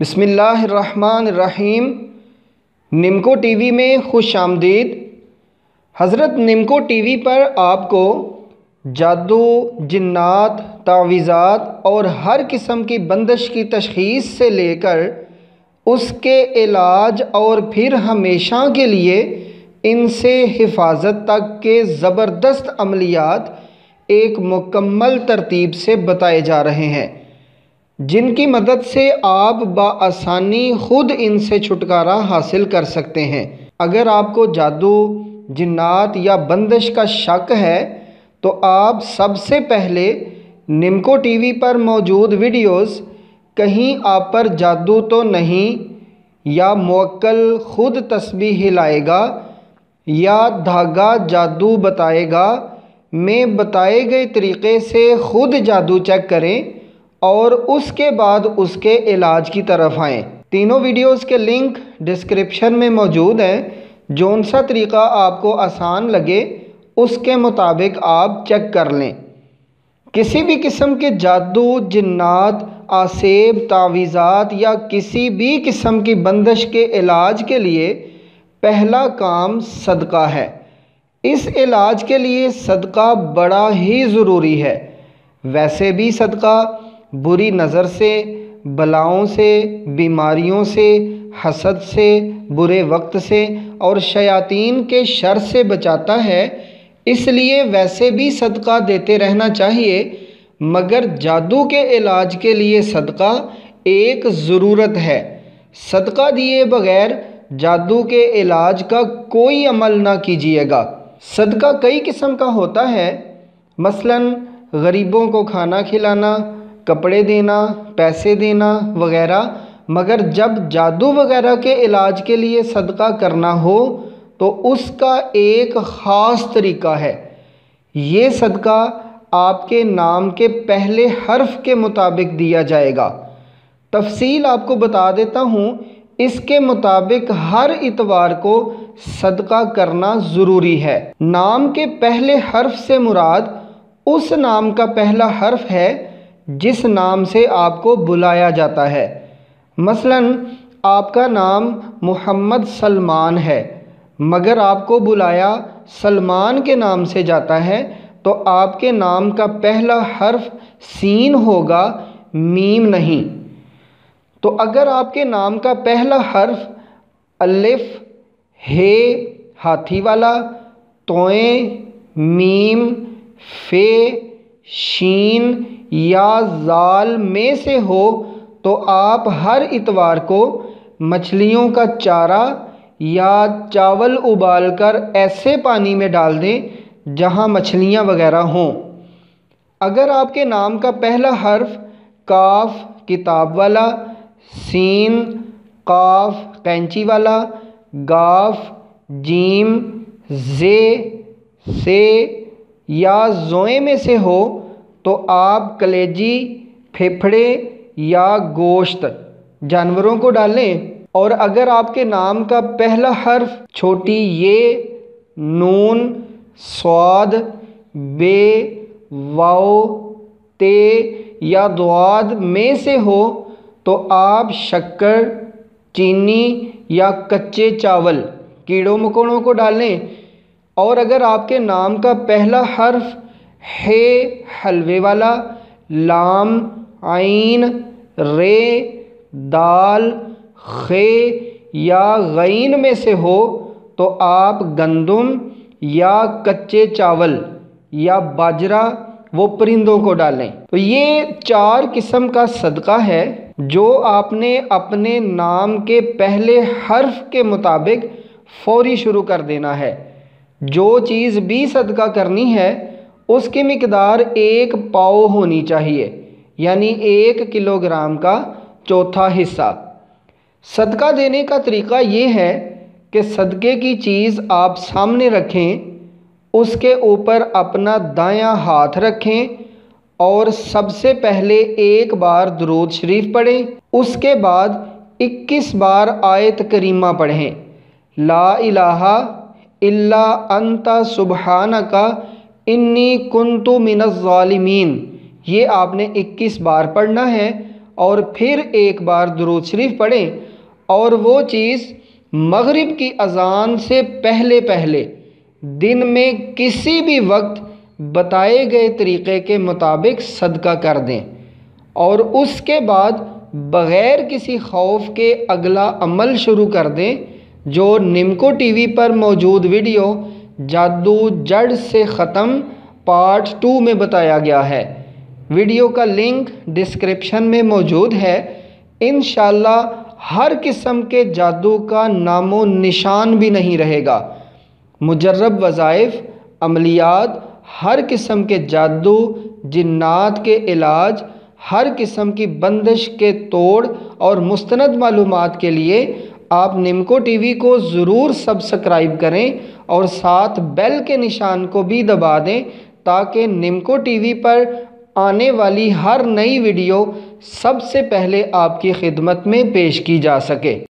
بسم اللہ الرحمن الرحیم۔ نمکو ٹی وی میں خوش آمدید۔ حضرت نمکو ٹی وی پر آپ کو جادو، جنات، تعویذات اور ہر قسم کی بندش کی تشخیص سے لے کر اس کے علاج اور پھر ہمیشہ کے لیے ان سے حفاظت تک کے زبردست عملیات ایک مکمل ترتیب سے بتائے جا رہے ہیں، جن کی مدد سے آپ بآسانی خود ان سے چھٹکارا حاصل کر سکتے ہیں۔ اگر آپ کو جادو، جنات یا بندش کا شک ہے تو آپ سب سے پہلے نمکو ٹی وی پر موجود ویڈیوز کہیں آپ پر جادو تو نہیں یا موکل خود تسبیح ہلائے گا یا دھاگا جادو بتائے گا میں بتائے گئے طریقے سے خود جادو چیک کریں اور اس کے بعد اس کے علاج کی طرف آئیں۔ تینوں ویڈیوز کے لنک ڈسکرپشن میں موجود ہیں۔ جون سا طریقہ آپ کو آسان لگے اس کے مطابق آپ چیک کر لیں۔ کسی بھی قسم کے جادو، جنات، آسیب، تعویذات یا کسی بھی قسم کی بندش کے علاج کے لیے پہلا کام صدقہ ہے۔ اس علاج کے لیے صدقہ بڑا ہی ضروری ہے۔ ویسے بھی صدقہ بری نظر سے، بلاؤں سے، بیماریوں سے، حسد سے، برے وقت سے اور شیاطین کے شر سے بچاتا ہے، اس لیے ویسے بھی صدقہ دیتے رہنا چاہیے، مگر جادو کے علاج کے لیے صدقہ ایک ضرورت ہے۔ صدقہ دیے بغیر جادو کے علاج کا کوئی عمل نہ کیجیے گا۔ صدقہ کئی قسم کا ہوتا ہے، مثلاً غریبوں کو کھانا کھلانا، کپڑے دینا، پیسے دینا وغیرہ، مگر جب جادو وغیرہ کے علاج کے لیے صدقہ کرنا ہو تو اس کا ایک خاص طریقہ ہے۔ یہ صدقہ آپ کے نام کے پہلے حرف کے مطابق دیا جائے گا۔ تفصیل آپ کو بتا دیتا ہوں۔ اس کے مطابق ہر اتوار کو صدقہ کرنا ضروری ہے۔ نام کے پہلے حرف سے مراد اس نام کا پہلا حرف ہے جس نام سے آپ کو بلایا جاتا ہے۔ مثلاً آپ کا نام محمد سلمان ہے، مگر آپ کو بلایا سلمان کے نام سے جاتا ہے تو آپ کے نام کا پہلا حرف سین ہوگا، میم نہیں۔ تو اگر آپ کے نام کا پہلا حرف الف، ہے ہاتھی والا، توئیں، میم، فے، شین یا زال میں سے ہو تو آپ ہر اتوار کو مچھلیوں کا چارہ یا چاول ابال کر ایسے پانی میں ڈال دیں جہاں مچھلیاں وغیرہ ہوں۔ اگر آپ کے نام کا پہلا حرف کاف کتاب والا، سین، قاف قینچی والا، گاف، جیم، زے، سے یا زوئیں میں سے ہو تو آپ کلیجی، پھیپھڑے یا گوشت جانوروں کو ڈالیں۔ اور اگر آپ کے نام کا پہلا حرف چھوٹی یہ، نون، صاد، بے، واؤ، تے یا ضاد میں سے ہو تو آپ شکر، چینی یا کچے چاول کیڑوں مکوڑوں کو ڈالیں۔ اور اگر آپ کے نام کا پہلا حرف ہے حلوے والا، لام، عین، رے، دال، خے یا غین میں سے ہو تو آپ گندم یا کچے چاول یا باجرہ وہ پرندوں کو ڈالیں۔ تو یہ 4 قسم کا صدقہ ہے جو آپ نے اپنے نام کے پہلے حرف کے مطابق فوری شروع کر دینا ہے۔ جو چیز بھی صدقہ کرنی ہے اس کی مقدار 1 پاؤ ہونی چاہیے، یعنی 1 کلو گرام کا چوتھا حصہ۔ صدقہ دینے کا طریقہ یہ ہے کہ صدقے کی چیز آپ سامنے رکھیں، اس کے اوپر اپنا دایاں ہاتھ رکھیں اور سب سے پہلے 1 بار درود شریف پڑھیں، اس کے بعد 21 بار آیت کریمہ پڑھیں، لا الہ الا انت سبحانک انی کنت من الظالمین۔ یہ آپ نے 21 بار پڑھنا ہے اور پھر ایک بار درود شریف پڑھیں، اور وہ چیز مغرب کی اذان سے پہلے پہلے دن میں کسی بھی وقت بتائے گئے طریقے کے مطابق صدقہ کر دیں، اور اس کے بعد بغیر کسی خوف کے اگلا عمل شروع کر دیں جو نمکو ٹی وی پر موجود ویڈیو جادو جڑ سے ختم پارٹ 2 میں بتایا گیا ہے۔ ویڈیو کا لنک ڈسکرپشن میں موجود ہے۔ انشاءاللہ ہر قسم کے جادو کا نام و نشان بھی نہیں رہے گا۔ مجرب وظائف، عملیات، ہر قسم کے جادو، جنات کے علاج، ہر قسم کی بندش کے توڑ اور مستند معلومات کے لیے آپ نمکو ٹی وی کو ضرور سبسکرائب کریں اور ساتھ بیل کے نشان کو بھی دبا دیں تاکہ نمکو ٹی وی پر آنے والی ہر نئی ویڈیو سب سے پہلے آپ کی خدمت میں پیش کی جا سکے۔